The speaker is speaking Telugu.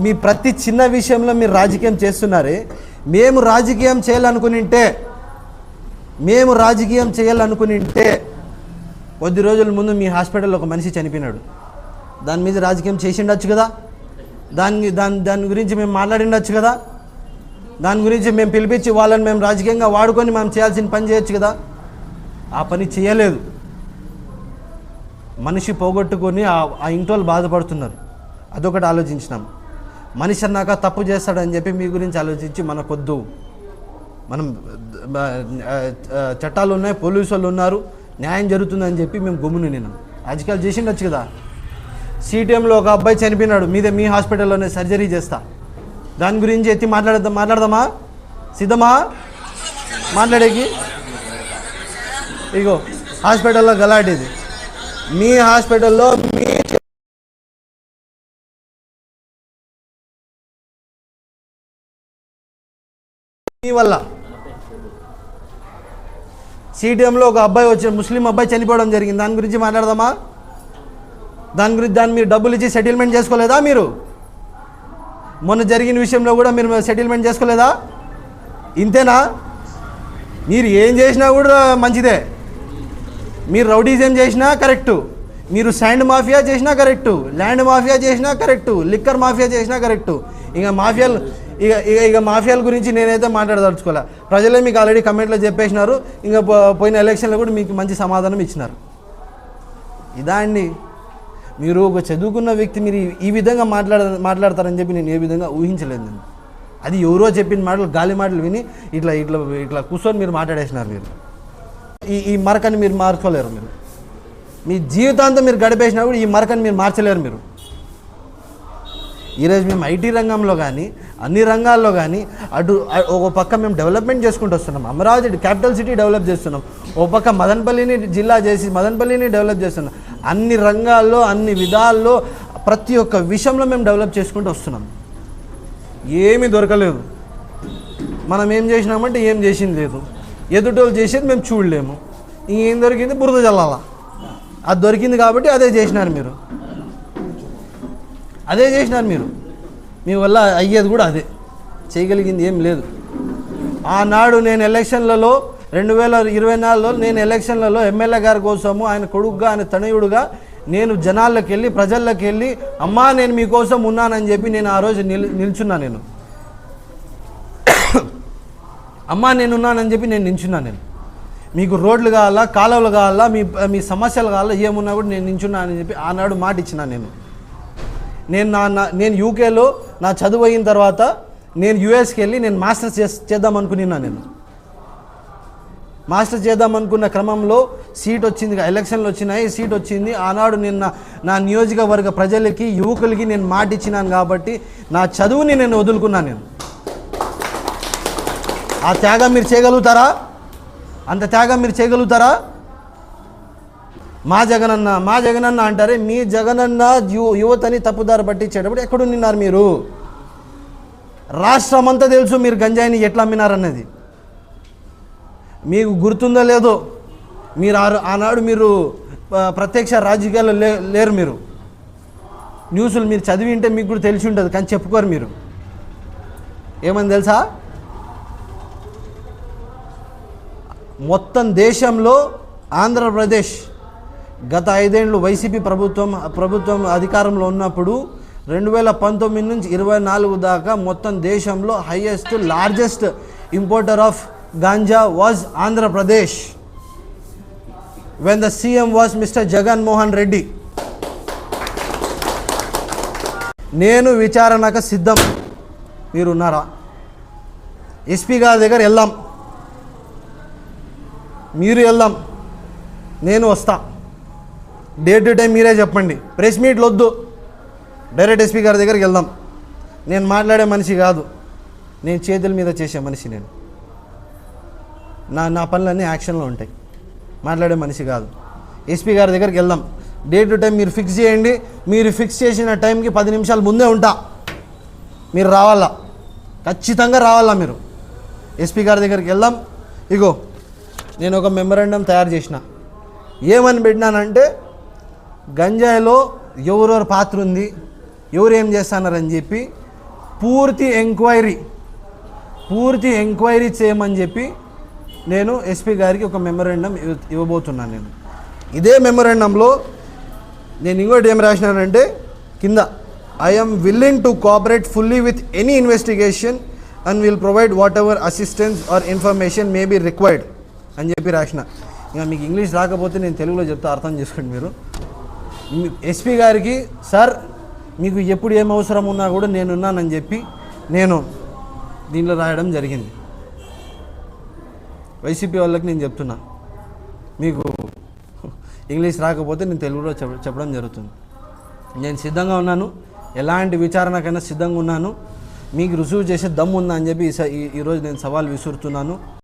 మీ ప్రతి చిన్న విషయంలో మీరు రాజకీయం చేస్తున్నారే. మేము రాజకీయం చేయాలనుకునింటే కొద్ది రోజుల ముందు మీ హాస్పిటల్లో ఒక మనిషి చనిపోయినాడు. దాని మీద రాజకీయం చేసిండొచ్చు కదా. దాని గురించి మేము మాట్లాడిండొచ్చు కదా. దాని గురించి మేము పిలిపించి వాళ్ళని మేము రాజకీయంగా వాడుకొని మేము చేయాల్సిన పని చేయొచ్చు కదా. ఆ పని చేయలేదు. మనిషి పోగొట్టుకొని ఆ ఇంట్లో బాధపడుతున్నారు. అదొకటి ఆలోచించినాం. మనిషి అన్నాక తప్పు చేస్తాడని చెప్పి మీ గురించి ఆలోచించి మనకొద్దు. మనం చట్టాలు ఉన్నాయి, పోలీసు వాళ్ళు ఉన్నారు, న్యాయం జరుగుతుందని చెప్పి మేము గమ్మును నిన్నాం. రాజకీయాలు చేసిండొచ్చు కదా. సిటిఎంలో ఒక అబ్బాయి చనిపోయినాడు, మీ హాస్పిటల్లోనే సర్జరీ చేస్తా. దాని గురించి ఎత్తి మాట్లాడదామా? సిద్ధమా మాట్లాడేకి? ఇగో హాస్పిటల్లో గలాటేది. మీ హాస్పిటల్లో మీ వల్ల సిటిఎంలో ఒక అబ్బాయి ముస్లిం అబ్బాయి చనిపోవడం జరిగింది. దాని గురించి మాట్లాడదామా? దాన్ని మీరు డబ్బులు ఇచ్చి సెటిల్మెంట్ చేసుకోలేదా? మీరు మొన్న జరిగిన విషయంలో కూడా మీరు సెటిల్మెంట్ చేసుకోలేదా? ఇంతేనా? మీరు ఏం చేసినా కూడా మంచిదే. మీరు రౌడీజం చేసినా కరెక్టు, మీరు శాండ్ మాఫియా చేసినా కరెక్టు, ల్యాండ్ మాఫియా చేసినా కరెక్టు, లిక్కర్ మాఫియా చేసినా కరెక్టు. ఇక మాఫియాల గురించి నేనైతే మాట్లాడదలుచుకోలే. ప్రజలే మీకు ఆల్రెడీ కమెంట్లో చెప్పేసినారు. ఇంకా పోయిన ఎలక్షన్లో కూడా మీకు మంచి సమాధానం ఇచ్చినారు. ఇదా అండి, మీరు ఒక చదువుకున్న వ్యక్తి మీరు ఈ విధంగా మాట్లాడతారని చెప్పి నేను ఏ విధంగా ఊహించలేదు. నేను అది ఎవరో చెప్పిన మాటలు, గాలి మాటలు విని ఇట్లా కూర్చొని మీరు మాట్లాడేసినారు. మీరు ఈ మరకని మీరు మార్చుకోలేరు. మీరు మీ జీవితాంతం మీరు గడిపేసినా కూడా ఈ మరకని మీరు మార్చలేరు. మీరు ఈరోజు మేము ఐటీ రంగంలో కానీ అన్ని రంగాల్లో కానీ ఒక పక్క మేము డెవలప్మెంట్ చేసుకుంటూ వస్తున్నాం. అమరావతి క్యాపిటల్ సిటీ డెవలప్ చేస్తున్నాం. ఒక పక్క మదనపల్లిని జిల్లా చేసి మదనపల్లిని డెవలప్ చేస్తున్నాం. అన్ని రంగాల్లో అన్ని విధాల్లో ప్రతి ఒక్క విషయంలో మేము డెవలప్ చేసుకుంటూ వస్తున్నాం. ఏమీ దొరకలేదు. మనం ఏం చేసినామంటే ఏం చేసింది లేదు. ఎదుటోళ్ళు చేసేది మేము చూడలేము. ఇంకేం దొరికింది? బురద జల్లాల. అది దొరికింది కాబట్టి అదే చేసినారు మీరు. మీ వల్ల అయ్యేది కూడా అదే. చేయగలిగింది ఏం లేదు. ఆనాడు నేను ఎలక్షన్లలో 2024లో నేను ఎలక్షన్లలో ఎమ్మెల్యే గారి కోసము ఆయన కొడుకుగా ఆయన తనయుడుగా నేను జనాల్లోకి వెళ్ళి ప్రజల్లోకి వెళ్ళి అమ్మా నేను మీకోసం ఉన్నానని చెప్పి నేను ఆ రోజు నిల్చున్నా. నేను అమ్మా నేనున్నానని చెప్పి నేను నిల్చున్నా. నేను మీకు రోడ్లు కావాలా, కాలువలు కావాలా, మీ సమస్యలు కావాలా, ఏమున్నా కూడా నేను నిల్చున్నా అని చెప్పి ఆనాడు మాట ఇచ్చిన. నేను యూకేలో నా చదువు అయిన తర్వాత నేను యూఎస్కి వెళ్ళి నేను మాస్టర్స్ చేద్దాం అనుకున్నా. నేను మాస్టర్స్ చేద్దాం అనుకున్న క్రమంలో సీట్ వచ్చింది, ఎలక్షన్లు వచ్చినాయి, సీట్ వచ్చింది. ఆనాడు నేను నా నియోజకవర్గ ప్రజలకి యువకులకి నేను మాట ఇచ్చినాను కాబట్టి నా చదువుని నేను వదులుకున్నాను. నేను ఆ త్యాగం మీరు చేయగలుగుతారా? అంత త్యాగం మీరు చేయగలుగుతారా? మా జగనన్న అంటారే. మీ జగనన్న యువతని తప్పుదారి పట్టించేటప్పుడు ఎక్కడున్నారు మీరు? రాష్ట్రం అంతా తెలుసు మీరు గంజాయిని ఎట్లా అమ్మినారన్నది. మీకు గుర్తుందో లేదో, మీరు ఆనాడు మీరు ప్రత్యక్ష రాజకీయాల్లో లేరు. మీరు న్యూస్లు మీరు చదివి ఉంటే మీకు కూడా తెలిసి ఉంటుంది, కానీ చెప్పుకోరు. మీరు ఏమని తెలుసా? మొత్తం దేశంలో ఆంధ్రప్రదేశ్ గత 5 ఏళ్ళు వైసీపీ ప్రభుత్వం అధికారంలో ఉన్నప్పుడు 2019 నుంచి 24 దాకా మొత్తం దేశంలో largest importer of ganja was Andhra Pradesh when the CM was Mr. Jagan Mohan Reddy. నేను విచారణకు సిద్ధం. మీరు ఉన్నారా? ఎస్పీ గారి దగ్గర వెళ్దాం, మీరు వెళ్దాం, నేను వస్తా. డే టు టైం మీరే చెప్పండి. ప్రెస్ మీట్లు వద్దు, డైరెక్ట్ ఎస్పీ గారి దగ్గరికి వెళ్దాం. నేను మాట్లాడే మనిషి కాదు, నేను చేతుల మీద చేసే మనిషి. నేను నా పనులన్నీ యాక్షన్లో ఉంటాయి, మాట్లాడే మనిషి కాదు. ఎస్పీ గారి దగ్గరికి వెళ్దాం. డే టు టైం మీరు ఫిక్స్ చేయండి. మీరు ఫిక్స్ చేసిన టైంకి 10 నిమిషాల ముందే ఉంటా. మీరు రావాలా, ఖచ్చితంగా రావాలా. మీరు ఎస్పీ గారి దగ్గరికి వెళ్దాం. ఇగో నేను ఒక మెమరాండం తయారు చేసిన. ఏమని పెట్టినానంటే, గంజాయిలో ఎవరెవరి పాత్ర ఉంది, ఎవరు ఏం చేస్తున్నారని చెప్పి పూర్తి ఎంక్వైరీ చేయమని చెప్పి నేను ఎస్పీ గారికి ఒక మెమోరాండం ఇవ్వబోతున్నాను. నేను ఇదే మెమోరాండంలో నేను ఇంకోటి ఏం రాసినానంటే కింద I'm willing to cooperate fully with any investigation and will provide whatever assistance or information may be required అని చెప్పి రాసిన. ఇంకా మీకు ఇంగ్లీష్ రాకపోతే నేను తెలుగులో చెప్తే అర్థం చేసుకోండి మీరు. ఎస్పీ గారికి సార్ మీకు ఎప్పుడు ఏం అవసరం ఉన్నా కూడా నేనున్నానని చెప్పి నేను దీనిలో రాయడం జరిగింది. వైసీపీ వాళ్ళకి నేను చెప్తున్నా, మీకు ఇంగ్లీష్ రాకపోతే నేను తెలుగులో చెప్పడం జరుగుతుంది. నేను సిద్ధంగా ఉన్నాను, ఎలాంటి విచారణకైనా సిద్ధంగా ఉన్నాను. మీకు రుజువు చేసే దమ్ము ఉందా అని చెప్పి ఈరోజు నేను సవాల్ విసురుతున్నాను.